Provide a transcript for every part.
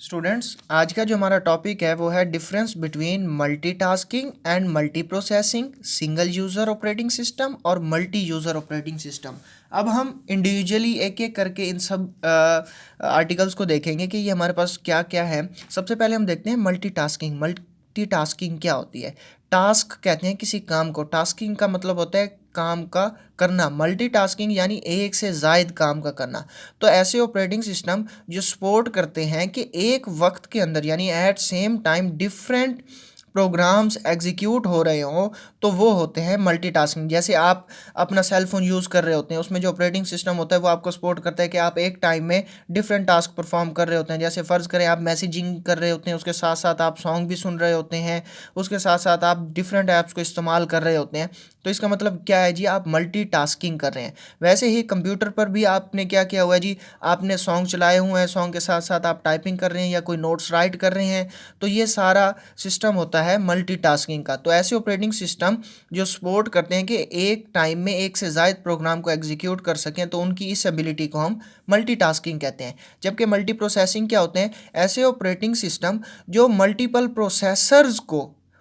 Students, आज का जो हमारा टॉपिक है वो है difference between multitasking and multi processing, single user operating system और मल्टी यूज़र ऑपरेटिंग सिस्टम। अब हम इंडिविजुअली एक एक करके इन सब आर्टिकल्स को देखेंगे कि ये हमारे पास क्या क्या है। सबसे पहले हम देखते हैं मल्टीटास्किंग। मल्टीटास्किंग क्या होती है? टास्क कहते हैं किसी काम को, टास्किंग का मतलब होता है काम का करना, मल्टीटास्किंग यानी एक से ज़ायद काम का करना। तो ऐसे ऑपरेटिंग सिस्टम जो सपोर्ट करते हैं कि एक वक्त के अंदर यानी at same time different programs execute हो रहे हों, तो वो होते हैं मल्टीटास्किंग। जैसे आप अपना सेल फोन यूज़ कर रहे होते हैं, उसमें जो ऑपरेटिंग सिस्टम होता है वो आपको सपोर्ट करता है कि आप एक टाइम में डिफरेंट टास्क परफॉर्म कर रहे होते हैं। जैसे फ़र्ज़ करें आप मैसेजिंग कर रहे होते हैं, उसके साथ साथ आप सॉन्ग भी सुन रहे होते हैं, उसके साथ साथ आप डिफरेंट ऐप्स को इस्तेमाल कर रहे होते हैं। तो इसका मतलब क्या है जी? आप मल्टीटास्किंग कर रहे हैं। वैसे ही कंप्यूटर पर भी आपने क्या किया हुआ है जी? आपने सॉन्ग चलाए हुए हैं, सॉन्ग के साथ साथ आप टाइपिंग कर रहे हैं या कोई नोट्स राइट कर रहे हैं। तो ये सारा सिस्टम होता है मल्टीटास्किंग का। तो ऐसे ऑपरेटिंग सिस्टम जो सपोर्ट करते हैं कि एक टाइम में एक से ज़ायद प्रोग्राम को एग्जीक्यूट कर सकें, तो उनकी इस एबिलिटी को हम मल्टीटास्किंग कहते हैं। जबकि मल्टी प्रोसेसिंग क्या होते हैं? ऐसे ऑपरेटिंग सिस्टम जो मल्टीपल प्रोसेसर्स को,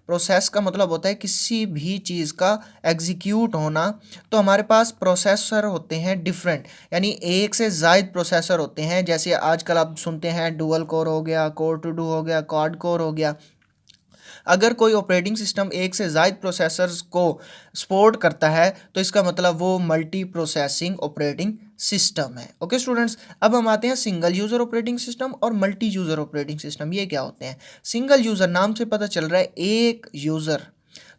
प्रोसेस का मतलब होता है किसी भी चीज़ का एग्जीक्यूट होना। तो हमारे पास प्रोसेसर होते हैं डिफरेंट, यानी एक से ज़ायद प्रोसेसर होते हैं। जैसे आजकल आप सुनते हैं डुअल कोर हो गया, कोर टू डू हो गया, क्वाड कोर हो गया। अगर कोई ऑपरेटिंग सिस्टम एक से ज़ायद प्रोसेसर्स को सपोर्ट करता है तो इसका मतलब वो मल्टी प्रोसेसिंग ऑपरेटिंग सिस्टम है। ओके स्टूडेंट्स, अब हम आते हैं सिंगल यूज़र ऑपरेटिंग सिस्टम और मल्टी यूज़र ऑपरेटिंग सिस्टम। ये क्या होते हैं? सिंगल यूज़र, नाम से पता चल रहा है एक यूज़र।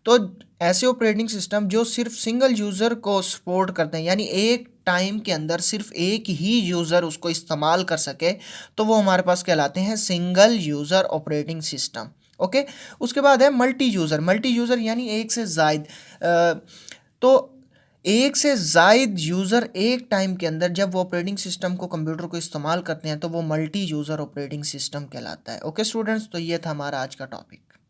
तो ऐसे ऑपरेटिंग सिस्टम जो सिर्फ सिंगल यूज़र को सपोर्ट करते हैं, यानी एक टाइम के अंदर सिर्फ एक ही यूज़र उसको इस्तेमाल कर सके, तो वो हमारे पास कहलाते हैं single user operating system. Okay, उसके बाद है मल्टी यूज़र। मल्टी यूज़र यानी एक से ज़ायद। तो एक से ज़ायद यूज़र एक टाइम के अंदर जब वो ऑपरेटिंग सिस्टम को, कंप्यूटर को इस्तेमाल करते हैं, तो वो मल्टी यूज़र ऑपरेटिंग सिस्टम कहलाता है। ओके स्टूडेंट्स, तो ये था हमारा आज का टॉपिक।